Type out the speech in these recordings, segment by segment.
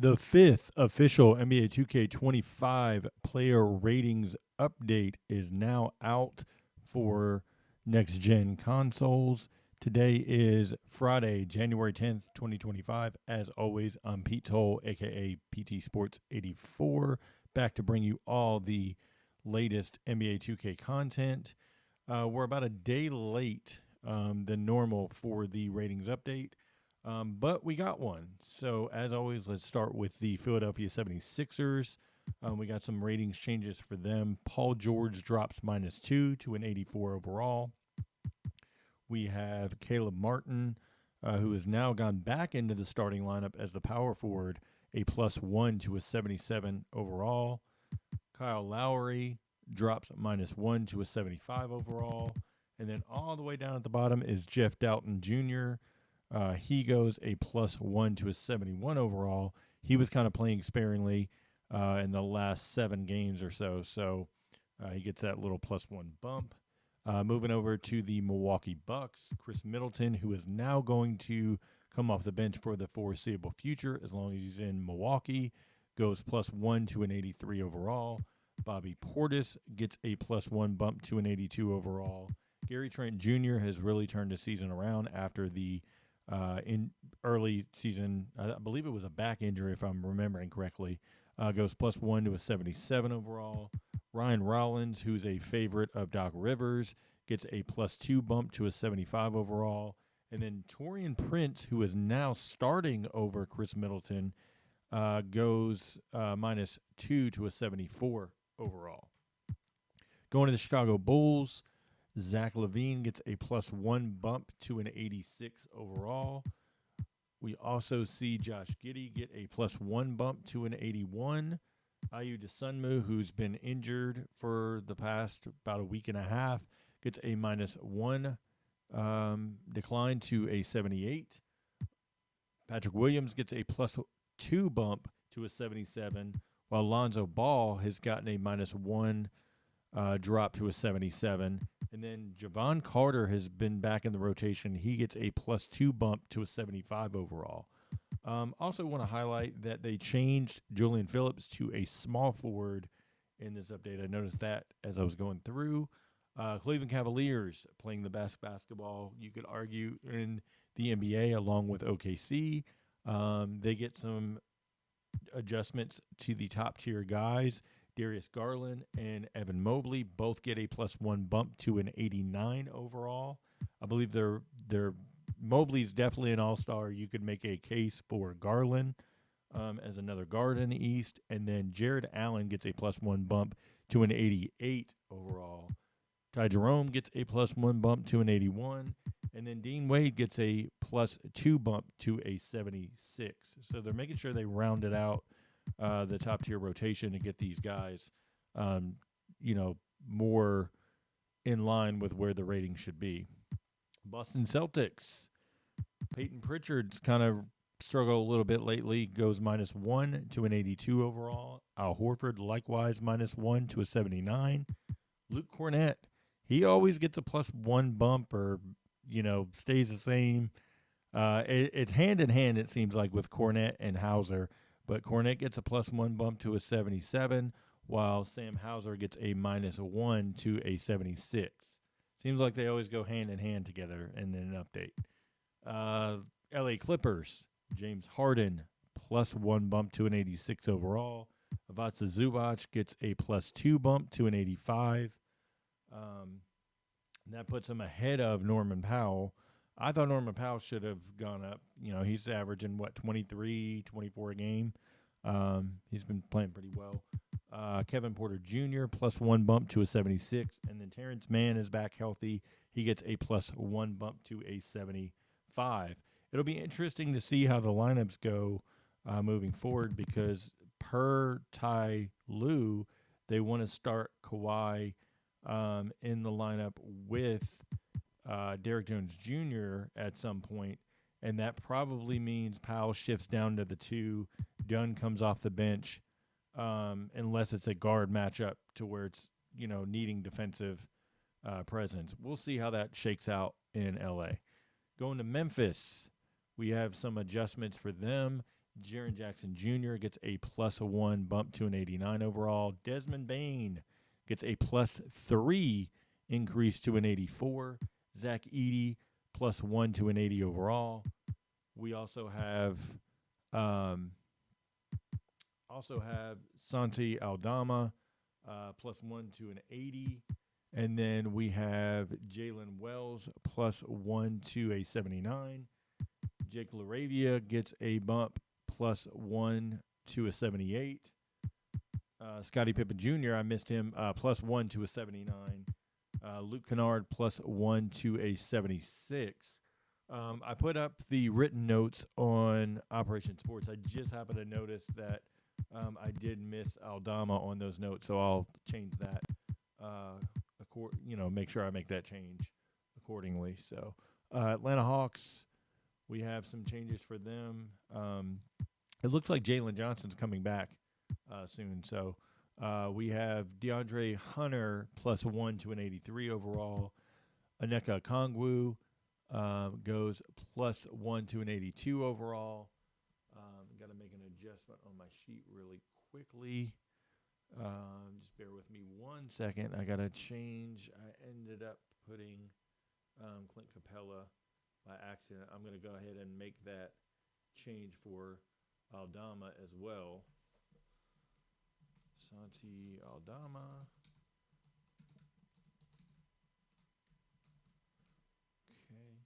The fifth official NBA 2K25 player ratings update is now out for next gen consoles. Today is Friday, January 10th, 2025. As always, I'm Pete Toll, aka PT Sports 84, back to bring you all the latest NBA 2K content. We're about a day late than normal for the ratings update. But we got one. So, as always, let's start with the Philadelphia 76ers. We got some ratings changes for them. Paul George drops -2 to an 84 overall. We have Caleb Martin, who has now gone back into the starting lineup as the power forward, a +1 to a 77 overall. Kyle Lowry drops -1 to a 75 overall. And then all the way down at the bottom is Jeff Dalton Jr. He goes a +1 to a 71 overall. He was kind of playing sparingly in the last 7 games or so. So he gets that little +1 bump. Moving over to the Milwaukee Bucks, Chris Middleton, who is now going to come off the bench for the foreseeable future as long as he's in Milwaukee, goes +1 to an 83 overall. Bobby Portis gets a +1 bump to an 82 overall. Gary Trent Jr. has really turned the season around after the in early season. I believe it was a back injury, if I'm remembering correctly. Goes +1 to a 77 overall. Ryan Rollins, who's a favorite of Doc Rivers, gets a +2 bump to a 75 overall. And then Torian Prince, who is now starting over Chris Middleton, goes -2 to a 74 overall. Going to the Chicago Bulls, Zach LaVine gets a +1 bump to an 86 overall. We also see Josh Giddey get a +1 bump to an 81. Ayu Desunmu, who's been injured for the past about a week and a half, gets a -1 decline to a 78. Patrick Williams gets a +2 bump to a 77, while Lonzo Ball has gotten a -1 drop to a 77. And then Javon Carter has been back in the rotation. He gets a +2 bump to a 75 overall. Also, want to highlight that they changed Julian Phillips to a small forward in this update. I noticed that as I was going through. Cleveland Cavaliers playing the best basketball, you could argue, in the NBA along with OKC. They get some adjustments to the top tier guys. Darius Garland and Evan Mobley both get a +1 bump to an 89 overall. I believe they're Mobley's definitely an all-star. You could make a case for Garland as another guard in the East, and then Jared Allen gets a +1 bump to an 88 overall. Ty Jerome gets a +1 bump to an 81, and then Dean Wade gets a +2 bump to a 76. So they're making sure they round it out the top tier rotation to get these guys, um, you know, more in line with where the rating should be. Boston Celtics. Peyton Pritchard's kind of struggled a little bit lately. Goes -1 to an 82 overall. Al Horford likewise -1 to a 79. Luke Cornett, he always gets a +1 bump or stays the same. It's hand in hand, it seems like, with Cornett and Hauser, but Cornett gets a +1 bump to a 77, while Sam Hauser gets a -1 to a 76. Seems like they always go hand in hand together in an update. LA Clippers, James Harden, +1 bump to an 86 overall. Avasa Zubac gets a +2 bump to an 85. Um, that puts him ahead of Norman Powell. I thought Norman Powell should have gone up. He's averaging, 23, 24 a game. He's been playing pretty well. Kevin Porter Jr., +1 bump to a 76. And then Terrence Mann is back healthy. He gets a +1 bump to a 75. It'll be interesting to see how the lineups go moving forward because per Ty Lue, they want to start Kawhi in the lineup with Derrick Jones Jr. at some point, and that probably means Powell shifts down to the 2. Dunn comes off the bench, unless it's a guard matchup to where it's needing defensive presence. We'll see how that shakes out in LA. Going to Memphis, we have some adjustments for them. Jaren Jackson Jr. gets a +1 bump to an 89 overall. Desmond Bain gets a +3 increase to an 84. Zach Edey +1 to an 80 overall. We um, also have Santi Aldama +1 to an 80. And then we have Jalen Wells +1 to a 79. Jake LaRavia gets a bump +1 to a 78. Scottie Pippen Jr., I missed him, +1 to a 79. Luke Kennard +1 to a 76. I put up the written notes on Operation Sports. I just happened to notice that I did miss Aldama on those notes, so I'll change that. Make sure I make that change accordingly. So, Atlanta Hawks, we have some changes for them. It looks like Jalen Johnson's coming back soon. So we have DeAndre Hunter +1 to an 83 overall. Aneka Kongwu goes +1 to an 82 overall. Got to make an adjustment on my sheet really quickly. Just bear with me 1 second. I got to change. I ended up putting Clint Capella by accident. I'm going to go ahead and make that change for Aldama as well. Santi Aldama. Okay,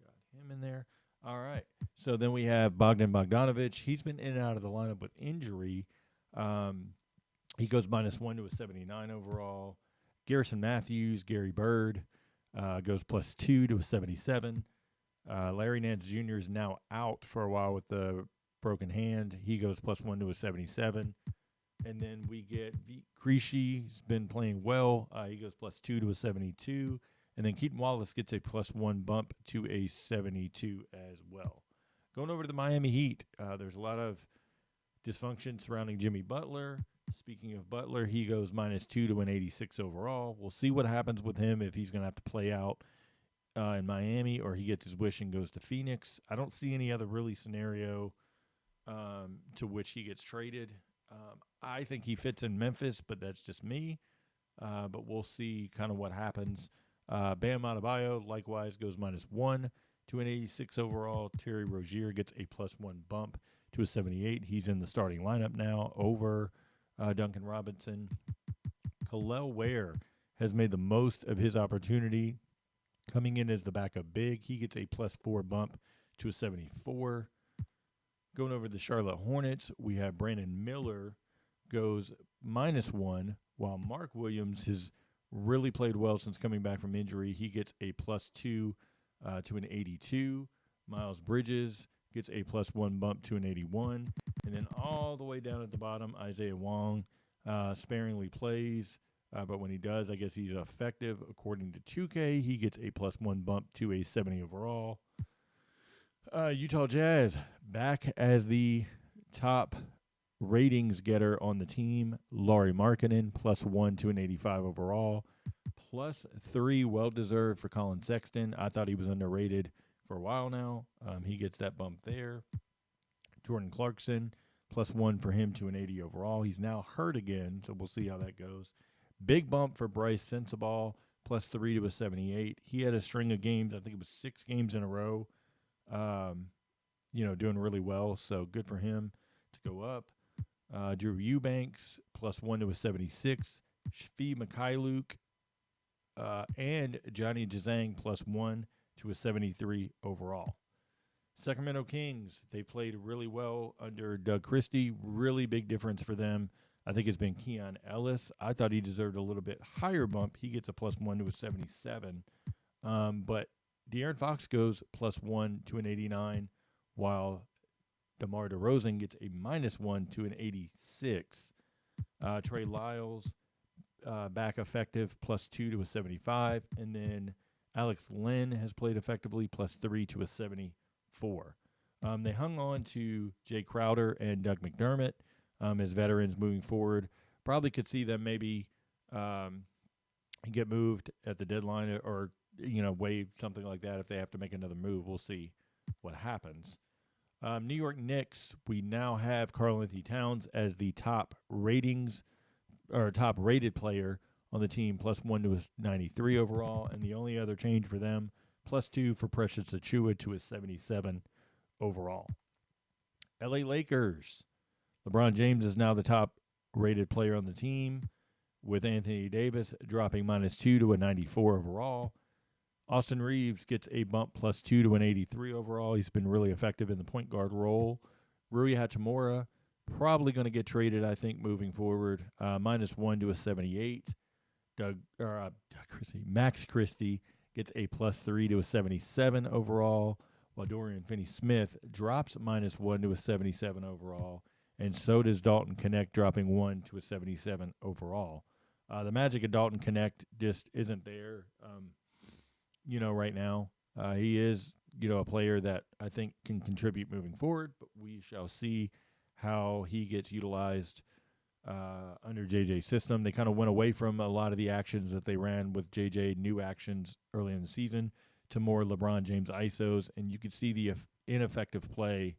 got him in there. All right. So then we have Bogdan Bogdanovic. He's been in and out of the lineup with injury. He goes -1 to a 79 overall. Garrison Matthews, Gary Bird, goes +2 to a 77. Larry Nance Jr. is now out for a while with the broken hand. He goes +1 to a 77. And then we get Krejci. He's been playing well. He goes +2 to a 72. And then Keaton Wallace gets a +1 bump to a 72 as well. Going over to the Miami Heat, there's a lot of dysfunction surrounding Jimmy Butler. Speaking of Butler, he goes -2 to an 86 overall. We'll see what happens with him if he's going to have to play out in Miami or he gets his wish and goes to Phoenix. I don't see any other really scenario to which he gets traded. I think he fits in Memphis, but that's just me. But we'll see kind of what happens. Bam Adebayo likewise goes -1 to an 86 overall. Terry Rozier gets a +1 bump to a 78. He's in the starting lineup now over Duncan Robinson. Khalil Ware has made the most of his opportunity coming in as the backup big. He gets a +4 bump to a 74. Going over the Charlotte Hornets, we have Brandon Miller goes -1, while Mark Williams has really played well since coming back from injury. He gets a +2 to an 82. Miles Bridges gets a +1 bump to an 81. And then all the way down at the bottom, Isaiah Wong sparingly plays, but when he does, I guess he's effective. According to 2K, he gets a +1 bump to a 70 overall. Utah Jazz back as the top ratings getter on the team. Lauri Markkanen +1 to an 85 overall. +3 well-deserved for Colin Sexton. I thought he was underrated for a while now. He gets that bump there. Jordan Clarkson +1 for him to an 80 overall. He's now hurt again, so we'll see how that goes. Big bump for Bryce Sensabaugh, +3 to a 78. He had a string of games. I think it was 6 games in a row. Doing really well, so good for him to go up. Drew Eubanks +1 to a 76. Shfi Mikhailuk and Johnny Jazang +1 to a 73 overall. Sacramento Kings, they played really well under Doug Christie. Really big difference for them. I think it's been Keon Ellis. I thought he deserved a little bit higher bump. He gets a +1 to a 77. But De'Aaron Fox goes +1 to an 89, while DeMar DeRozan gets a -1 to an 86. Trey Lyles back effective, +2 to a 75. And then Alex Len has played effectively, +3 to a 74. They hung on to Jay Crowder and Doug McDermott as veterans moving forward. Probably could see them maybe get moved at the deadline or waived, something like that if they have to make another move. We'll see what happens. New York Knicks, we now have Karl Anthony Towns as the top ratings or top rated player on the team, +1 to a 93 overall. And the only other change for them, +2 for Precious Achiuwa to a 77 overall. LA Lakers, LeBron James is now the top rated player on the team, with Anthony Davis dropping -2 to a 94 overall. Austin Reeves gets a bump +2 to an 83 overall. He's been really effective in the point guard role. Rui Hachimura, probably going to get traded, I think, moving forward. -1 to a 78. Max Christie gets a +3 to a 77 overall, while Dorian Finney-Smith drops -1 to a 77 overall, and so does Dalton Connect, dropping 1 to a 77 overall. The magic of Dalton Connect just isn't there, right now. He is, a player that I think can contribute moving forward, but we shall see how he gets utilized under JJ's system. They kind of went away from a lot of the actions that they ran with JJ, new actions early in the season, to more LeBron James ISOs, and you could see the ineffective play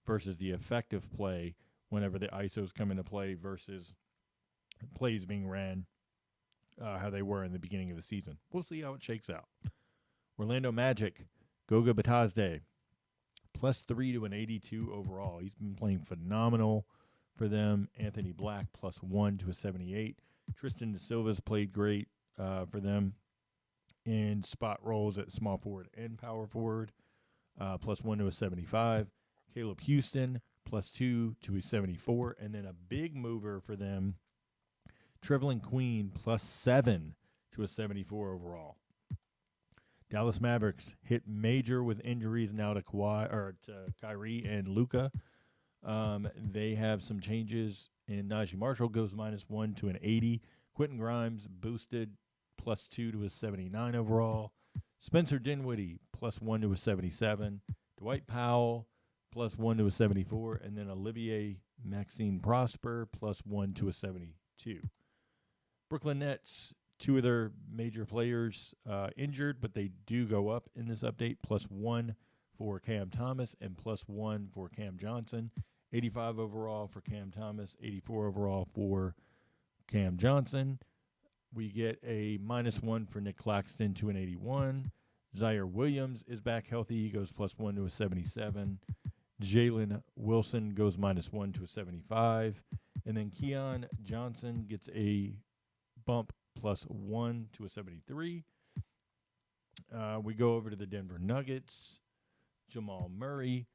versus the effective play whenever the ISOs come into play versus plays being ran how they were in the beginning of the season. We'll see how it shakes out. Orlando Magic, Goga Batazde, +3 to an 82 overall. He's been playing phenomenal for them. Anthony Black, +1 to a 78. Tristan Da Silva's played great for them in spot roles at small forward and power forward, +1 to a 75. Caleb Houston, +2 to a 74. And then a big mover for them, Trevelin Queen, +7 to a 74 overall. Dallas Mavericks hit major with injuries now to Kyrie and Luka. They have some changes, and Najee Marshall goes -1 to an 80. Quentin Grimes boosted +2 to a 79 overall. Spencer Dinwiddie +1 to a 77. Dwight Powell +1 to a 74, and then Olivier Maxine Prosper +1 to a 72. Brooklyn Nets, two of their major players injured, but they do go up in this update. +1 for Cam Thomas and +1 for Cam Johnson. 85 overall for Cam Thomas, 84 overall for Cam Johnson. We get a -1 for Nick Claxton to an 81. Zaire Williams is back healthy. He goes +1 to a 77. Jalen Wilson goes -1 to a 75. And then Keon Johnson gets a bump +1 to a 73. We go over to the Denver Nuggets. Jamal Murray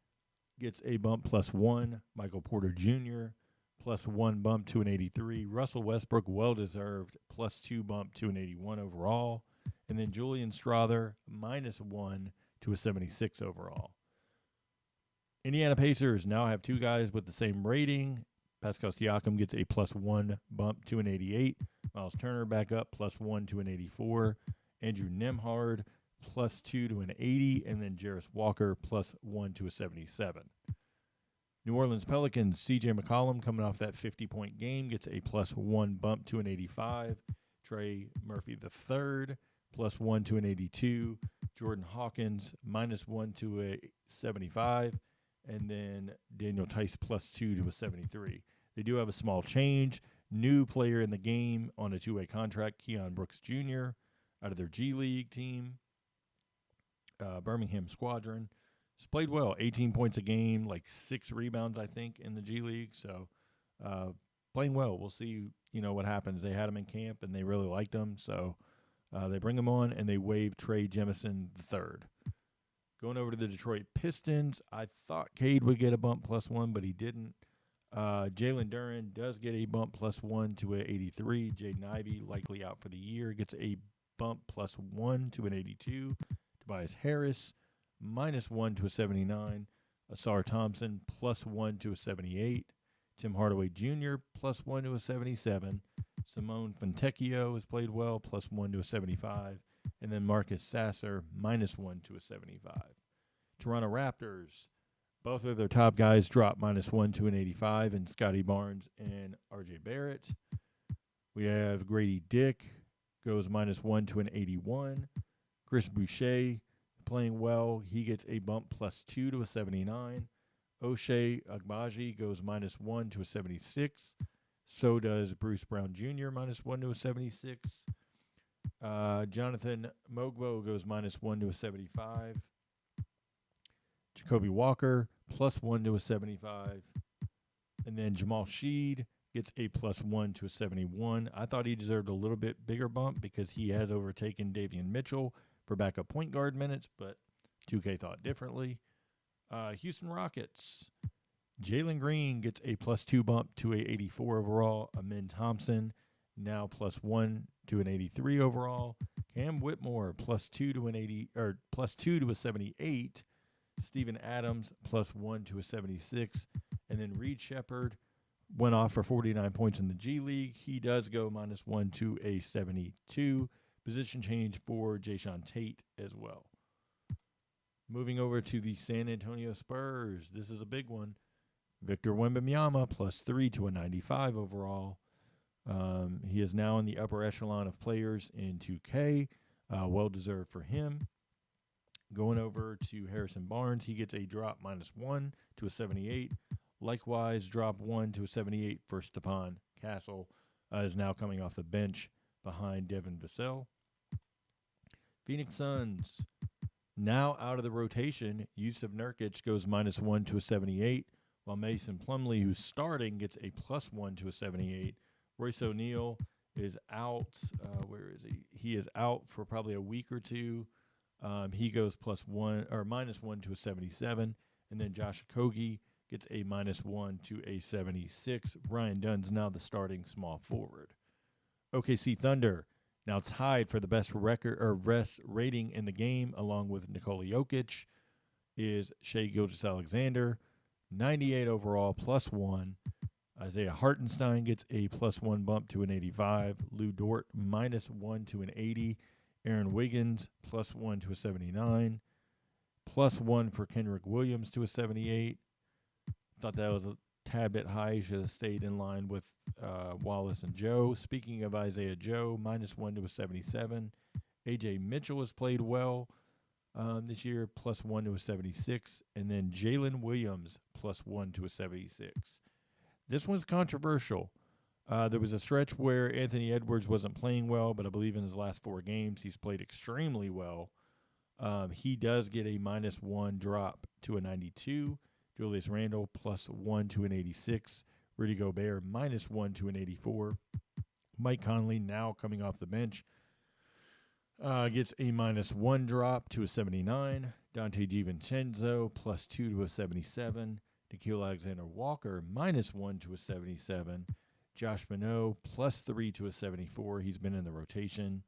gets a bump +1. Michael Porter Jr. +1 bump to an 83. Russell Westbrook, well-deserved, +2 bump to an 81 overall. And then Julian Strawther, -1 to a 76 overall. Indiana Pacers now have two guys with the same rating. Pascal Siakam gets a +1 bump to an 88. Miles Turner back up, +1 to an 84. Andrew Nembhard, +2 to an 80. And then Jarris Walker, +1 to a 77. New Orleans Pelicans, CJ McCollum, coming off that 50-point game, gets a +1 bump to an 85. Trey Murphy III, +1 to an 82. Jordan Hawkins, -1 to a 75. And then Daniel Tice, +2 to a 73. They do have a small change. New player in the game on a two-way contract, Keon Brooks Jr., out of their G League team, Birmingham Squadron. He's played well, 18 points a game, like 6 rebounds, I think, in the G League. So playing well. We'll see, what happens. They had him in camp, and they really liked him. So they bring him on, and they waive Trey Jemison III. Going over to the Detroit Pistons, I thought Cade would get a bump +1, but he didn't. Jalen Duren does get a bump +1 to an 83. Jaden Ivey, likely out for the year, gets a bump +1 to an 82. Tobias Harris, -1 to a 79. Asar Thompson, +1 to a 78. Tim Hardaway Jr., +1 to a 77. Simone Fontecchio has played well, +1 to a 75. And then Marcus Sasser, -1 to a 75. Toronto Raptors, both of their top guys drop -1 to an 85, and Scotty Barnes and RJ Barrett. We have Grady Dick, goes -1 to an 81. Chris Boucher playing well. He gets a bump +2 to a 79. O'Shea Agbaji goes -1 to a 76. So does Bruce Brown Jr. -1 to a 76. Jonathan Mogbo goes -1 to a 75. Jacoby Walker +1 to a 75. And then Jamal Sheed gets a +1 to a 71. I thought he deserved a little bit bigger bump because he has overtaken Davion Mitchell for backup point guard minutes, but 2K thought differently. Houston Rockets. Jalen Green gets a +2 bump to a 84 overall. Amin Thompson now +1 to an 83 overall. Cam Whitmore +2 to an 80 or +2 to a 78. Steven Adams +1 to a 76. And then Reed Shepard went off for 49 points in the G League. He does go -1 to a 72. Position change for Jayshawn Tate as well. Moving over to the San Antonio Spurs. This is a big one. Victor Wembanyama +3 to a 95 overall. He is now in the upper echelon of players in 2K. Well deserved for him. Going over to Harrison Barnes, he gets a drop -1 to a 78. Likewise, drop 1 to a 78 for Stepan Castle, is now coming off the bench behind Devin Vassell. Phoenix Suns, now out of the rotation. Yusuf Nurkic goes -1 to a 78, while Mason Plumlee, who's starting, gets a +1 to a 78. Royce O'Neal is out. Where is he? He is out for probably a week or two. He goes +1 or -1 to a 77, and then Josh Okogie gets a -1 to a 76. Ryan Dunn's now the starting small forward. OKC Thunder now tied for the best record or best rating in the game, along with Nikola Jokic, is Shai Gilgeous-Alexander, 98 overall, +1. Isaiah Hartenstein gets a +1 bump to an 85. Lou Dort -1 to an 80. Aaron Wiggins +1 to a 79. +1 for Kendrick Williams to a 78. Thought that was a tad bit high. He should have stayed in line with Wallace and Joe. Speaking of Isaiah Joe, -1 to a 77. AJ Mitchell has played well this year, +1 to a 76. And then Jalen Williams +1 to a 76. This one's controversial. There was a stretch where Anthony Edwards wasn't playing well, but I believe in his last 4 games, he's played extremely well. He does get a -1 drop to a 92. Julius Randle +1 to an 86. Rudy Gobert -1 to an 84. Mike Conley, now coming off the bench, gets a -1 drop to a 79. Dante DiVincenzo +2 to a 77. Nickeil Alexander-Walker -1 to a 77. Josh Minot +3 to a 74. He's been in the rotation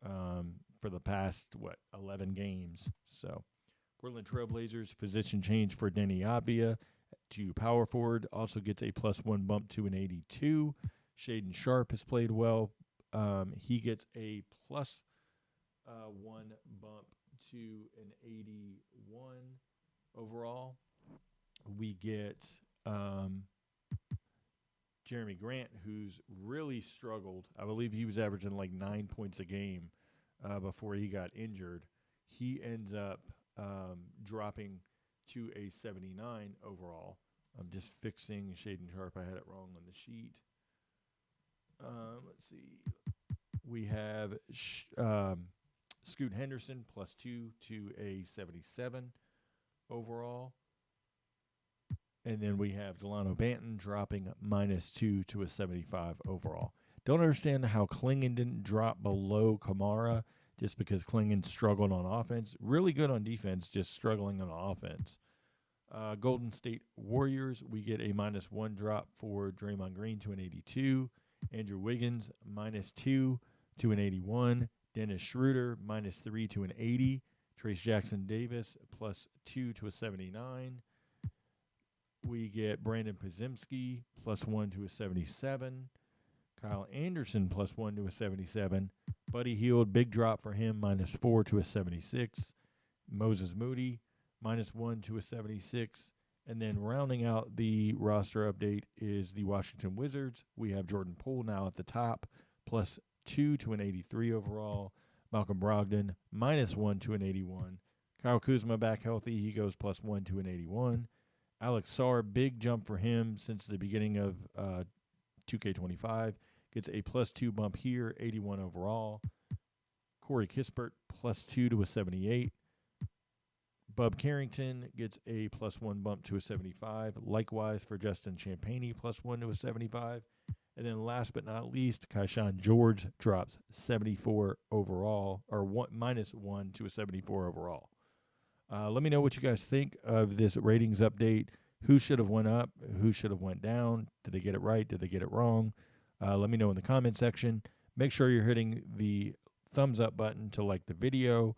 for the past, 11 games. So, Portland Trailblazers position change for Denny Abia to power forward. Also gets a +1 bump to an 82. Shaden Sharp has played well. He gets a +1 bump to an 81 overall. We get Jeremy Grant, who's really struggled. I believe he was averaging like 9 points a game before he got injured. He ends up dropping to a 79 overall. I'm just fixing Shaden Sharp. I had it wrong on the sheet. Let's see. We have Scoot Henderson +2 to a 77 overall. And then we have Delano Banton dropping -2 to a 75 overall. Don't understand how Klingon didn't drop below Kamara just because Klingon struggled on offense. Really good on defense, just struggling on offense. Golden State Warriors, we get a -1 drop for Draymond Green to an 82. Andrew Wiggins -2 to an 81. Dennis Schroeder -3 to an 80. Trace Jackson Davis +2 to a 79. We get Brandon Podziemski +1 to a 77. Kyle Anderson +1 to a 77. Buddy Hield, big drop for him, -4 to a 76. Moses Moody, -1 to a 76. And then rounding out the roster update is the Washington Wizards. We have Jordan Poole now at the top, +2 to an 83 overall. Malcolm Brogdon, -1 to an 81. Kyle Kuzma back healthy. He goes +1 to an 81. Alex Sarr, big jump for him since the beginning of 2K25. Gets a +2 bump here, 81 overall. Corey Kispert, +2 to a 78. Bub Carrington gets a +1 bump to a 75. Likewise for Justin Champagnie, +1 to a 75. And then last but not least, Kaishan George drops 74 overall, or -1 to a 74 overall. Let me know what you guys think of this ratings update. Who should have went up? Who should have went down? Did they get it right? Did they get it wrong? Let me know in the comment section. Make sure you're hitting the thumbs up button to like the video.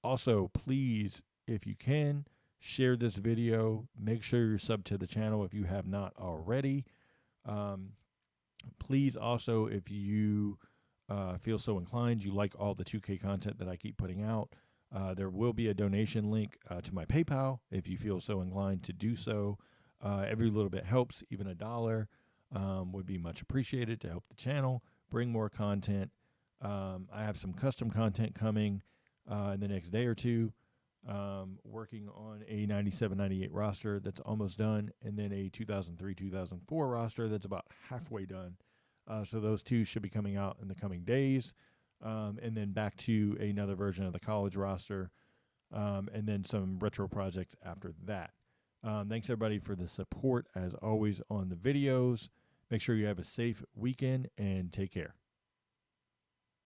Also, please, if you can, share this video. Make sure you're subbed to the channel if you have not already. Please also, if you feel so inclined, you like all the 2K content that I keep putting out, there will be a donation link to my PayPal if you feel so inclined to do so. Every little bit helps, even $1 would be much appreciated to help the channel bring more content. I have some custom content coming in the next day or two. Working on a 97-98 roster that's almost done, and then a 2003-2004 roster that's about halfway done. So those two should be coming out in the coming days. And then back to another version of the college roster, and then some retro projects after that. Thanks everybody for the support as always on the videos. Make sure you have a safe weekend and take care.